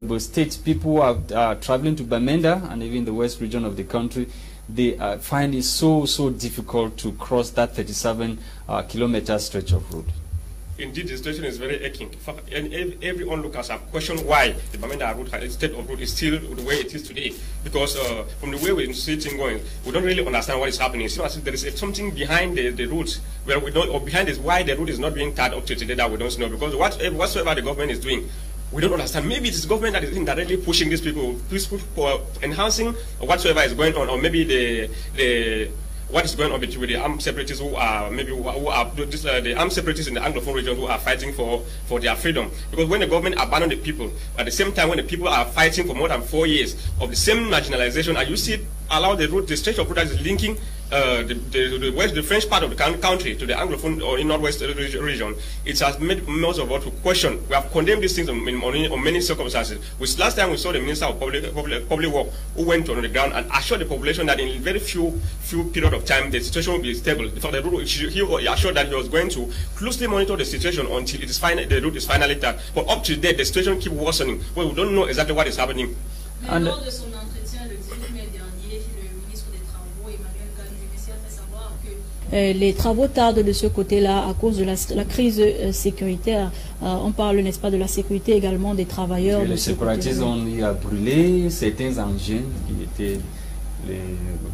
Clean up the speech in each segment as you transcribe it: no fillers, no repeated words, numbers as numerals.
But states, people are traveling to Bamenda and even the west region of the country. They find it so difficult to cross that 37-kilometer stretch of road. Indeed, the situation is very aching. And every onlookers have questioned why the Bamenda route, state of road, is still the way it is today. Because from the way we see things going, we don't really understand what is happening. It seems as if there is something behind the route, where we don't, or behind is why the route is not being tied up to today that we don't know. Because whatsoever the government is doing, we don't understand. Maybe it's the government that is indirectly pushing these people for enhancing whatsoever is going on, or maybe what is going on between the armed separatists who are the armed separatists in the Anglophone region who are fighting for their freedom. Because when the government abandoned the people, at the same time when the people are fighting for more than 4 years of the same marginalization, and you see allow the stretch of road that is linking the French part of the country to the Anglophone or in Northwest region, it has made most of us to question. We have condemned these things on many circumstances. Last time we saw the Minister of Public Work who went on the ground and assured the population that in very few period of time the situation will be stable. In fact, he assured that he was going to closely monitor the situation until the route is finally tied. But up to date, the situation keeps worsening. Well, we don't know exactly what is happening. And lors de son entretien le 18 mai dernier, le ministre des Travaux, Emmanuel Gallo-Messia, fait savoir que les travaux tardent de ce côté-là à cause de la crise sécuritaire. On parle, n'est-ce pas, de la sécurité également des travailleurs. Les séparatistes ont brûlé certains engins qui étaient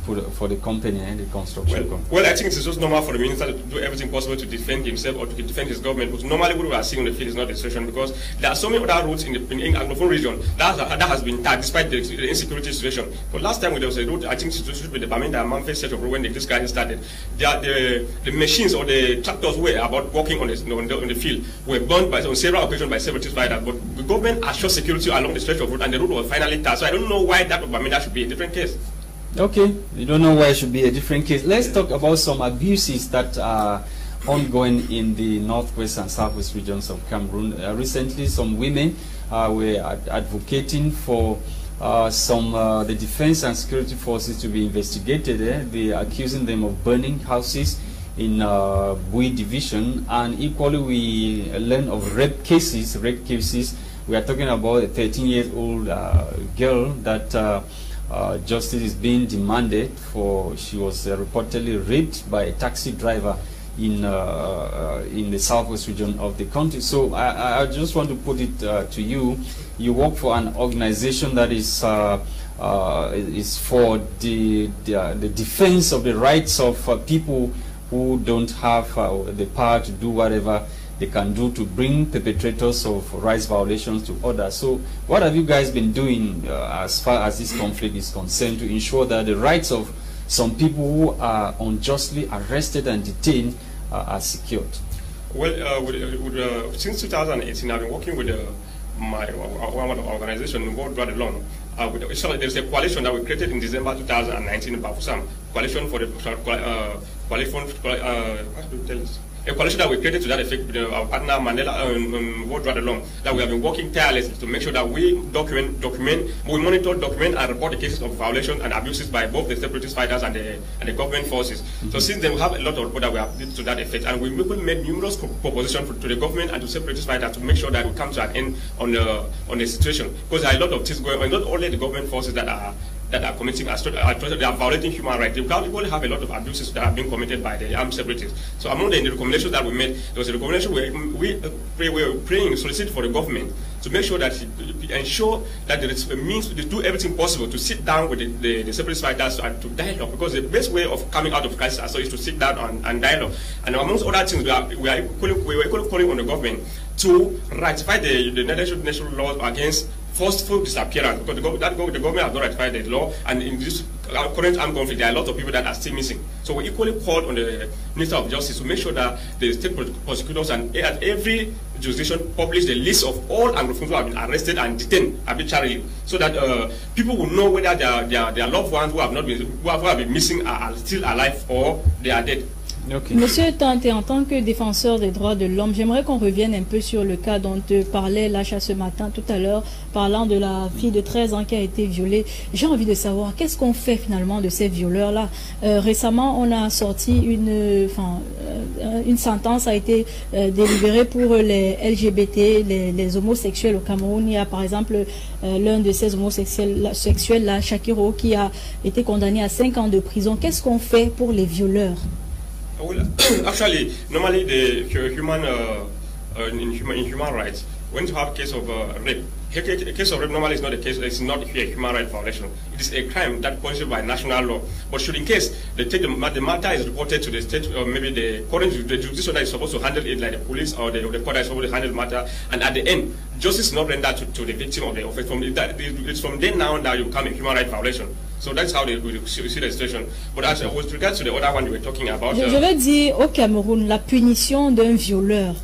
for the company and the construction company. Well, I think it's just normal for the minister to do everything possible to defend himself or to defend his government. But normally what we are seeing on the field is not the situation, because there are so many other routes in the Anglophone region that has been tagged despite the insecurity situation. But last time when there was a route, I think it should be the Bamenda and Manfred set of road when this guy started. The machines or the tractors who were about walking on the field were burned on several occasions by separatist fighters. But the government assured security along the stretch of road and the road was finally tagged. So I don't know why that of Bamenda should be a different case. Okay, you don't know why it should be a different case. Let's talk about some abuses that are ongoing in the northwest and southwest regions of Cameroon. Recently, some women were advocating for the defense and security forces to be investigated. They are accusing them of burning houses in Bui division, and equally we learn of rape cases. We are talking about a 13-year-old girl that justice is being demanded for. She was reportedly raped by a taxi driver in the southwest region of the country. So I just want to put it to you. You work for an organization that is for the defense of the rights of people who don't have the power to do whatever they can do to bring perpetrators of rights violations to order. So what have you guys been doing as far as this conflict is concerned to ensure that the rights of some people who are unjustly arrested and detained are secured? Well, since 2018, I've been working with one organization, World Blood Alone. There's a coalition that we created in December 2019 in Bafusam. Coalition for the a coalition that we created to that effect with our partner Mandela and World Blood Alone, that we have been working tirelessly to make sure that we we monitor, document, and report the cases of violations and abuses by both the separatist fighters and the government forces. So since then, we have a lot of report that we have did to that effect, and we made numerous propositions to the government and to separatist fighters to make sure that we come to an end on the situation. Because there are a lot of things going on, not only the government forces that are committing atrocities, they are violating human rights. They only have a lot of abuses that are being committed by the armed separatists. So among the recommendations that we made, there was a recommendation where we were praying, soliciting for the government to make sure that ensure that there is a means to do everything possible to sit down with the separatist fighters and to dialogue, because the best way of coming out of crisis is to sit down and dialogue. And amongst other things, we were equally calling on the government to ratify the national laws against forceful disappearance, because the government has not ratified the law, and in this current armed conflict, there are a lot of people that are still missing. So we equally called on the Minister of Justice to make sure that the state prosecutors and at every jurisdiction publish the list of all Anglophones who have been arrested and detained arbitrarily, so that people will know whether their loved ones who have been missing are still alive or they are dead. Okay. Monsieur Tanté, en tant que défenseur des droits de l'homme, j'aimerais qu'on revienne un peu sur le cas dont parlait Lacha ce matin, tout à l'heure, parlant de la fille de 13 ans qui a été violée. J'ai envie de savoir, qu'est-ce qu'on fait finalement de ces violeurs-là? Récemment, on a sorti une sentence a été délibérée pour les LGBT, les homosexuels au Cameroun. Il y a par exemple l'un de ces homosexuels, là, Shakiro, qui a été condamné à 5 ans de prison. Qu'est-ce qu'on fait pour les violeurs? Well, actually, normally the human rights, when you have a case of rape, a case of rape normally is not a case. It's not a human rights violation. It is a crime that punishable by national law. But should in case the matter is reported to the state, or maybe the judicial that is supposed to handle it, like the police or the court that is supposed to handle the matter, and at the end, justice is not rendered to the victim of the offense. It's from then now that you become a human rights violation. So that's how they see the situation. But as with regards to the other one you were talking about, je veux dire, au Cameroun, la punition d'un violeur